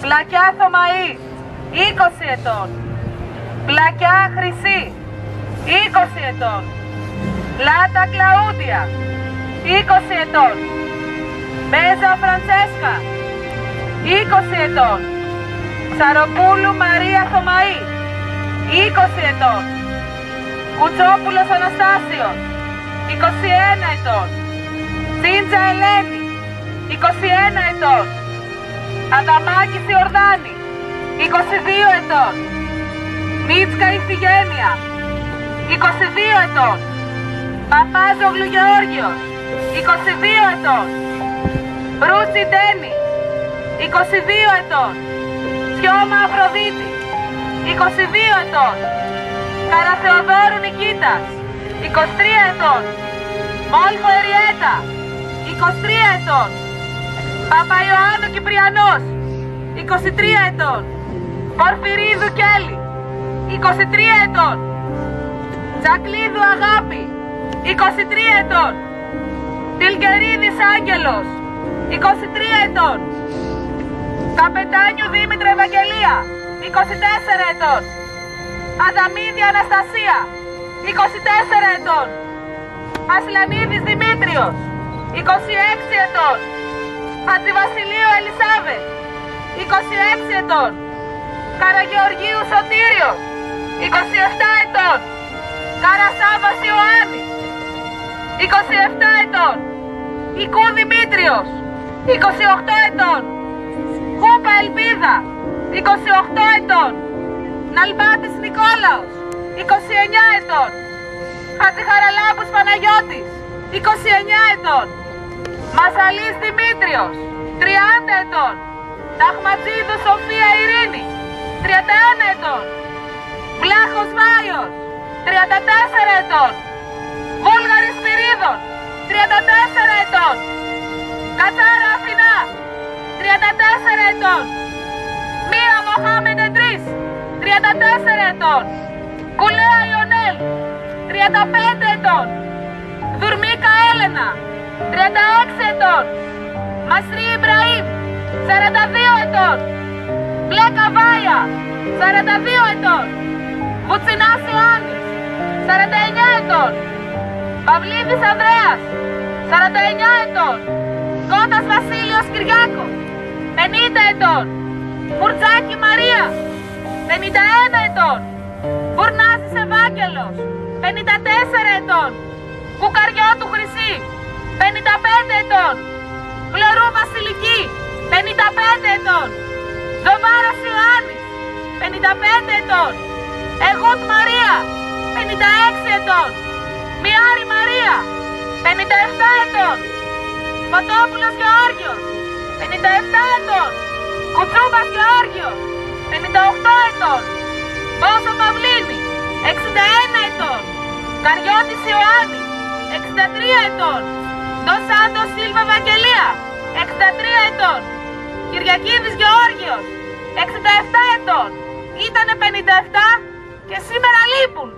Πλακιά Θωμαή, 20 ετών. Πλακιά Χρυσή, 20 ετών. Λάτα Κλαούντια, 20 ετών. Μπέζα Φραντσέσκα, 20 ετών. Ξαροπούλου Μαρία Θωμαή, 20 ετών. Κουτσόπουλος Αναστάσιος, 21 ετών. Τσίντζα Ελένη, 21 ετών. Αδαμάκης Ιορδάνη, 22 ετών. Μίτσκα Ιφηγένεια, 22 ετών. Παπάζογλου Γεώργιος, 22 ετών. Μπρούτσι Ντένι, 22 ετών. Σιώμα Αφροδίτη, 22 ετών. Καραθεοδόρου Νικήτας, 23 ετών. Μόλχο Εριέτα, 23 ετών. Παπαϊωάννου Κυπριανός, 23 ετών. Πορφυρίδου Κέλλη, 23 ετών. Τσακλίδου Αγάπη, 23 ετών. Τιλκερίδης Άγγελος, 23 ετών. Καπετάνιου Δήμητρα Ευαγγελία, 24 ετών. Αδαμίδη Αναστασία, 24 ετών. Ασλανίδης Δημήτριος, 26 ετών. Χατζηβασιλείου Ελισάβετ, 26 ετών. Καραγεωργίου Σωτήριος, 27 ετών. Καρασάβας Ιωάννης, 27 ετών. Οικού Δημήτριος, 28 ετών. Χούπα Ελπίδα, 28 ετών. Ναλμπάτης Νικόλαος, 29 ετών. Χατζηχαραλάμπους Παναγιώτης, 29 ετών. Μασαλής Δημήτριος, 30 ετών. Ταχματζίδου Σοφία Ειρήνη, 31 ετών. Βλάχος Βάιος, 34 ετών. Βούλγαρης Σπυρίδων, 34 ετών. Κατσάρα Αθηνά, 34 ετών. Μία Μοχάμεν Εντρίς, 34 ετών. Κουλέα Ιονέλ, 35 ετών. Δουρμίκα Έλενα, 36 ετών. Μασρή Ιμπραήμ, 42 ετών. Μπλέκα Βάια, 42 ετών. Βουτσινάς Ιωάννης, 49 ετών. Παυλίδης Ανδρέας, 49 ετών. Κώτας Βασίλειος Κυριάκος, 50 ετών. Μουρτζάκη Μαρία, 51 ετών. Μπουρνάζης Ευάγγελος, 54 ετών. Κουκαριώτου Χρυσή, 55 ετών. Γλωρού Βασιλική, 55 ετών. Δοβάρας Ιωάννης, 55 ετών. Εγούτ Μαρία, 56 ετών. Μιάρη Μαρία, 57 ετών. Φωτόπουλος Γεώργιος, 57 ετών. Κουτσούμπας Γεώργιος, 58 ετών. Μπόσο Παυλίνη, 61 ετών. Καριώτης Ιωάννης, 63 ετών. Ντος Σάντος Σίλβα Ευαγγελία, 63 ετών. Κυριακίδης Γεώργιος, 67 ετών. Ήτανε 57 και σήμερα λείπουν.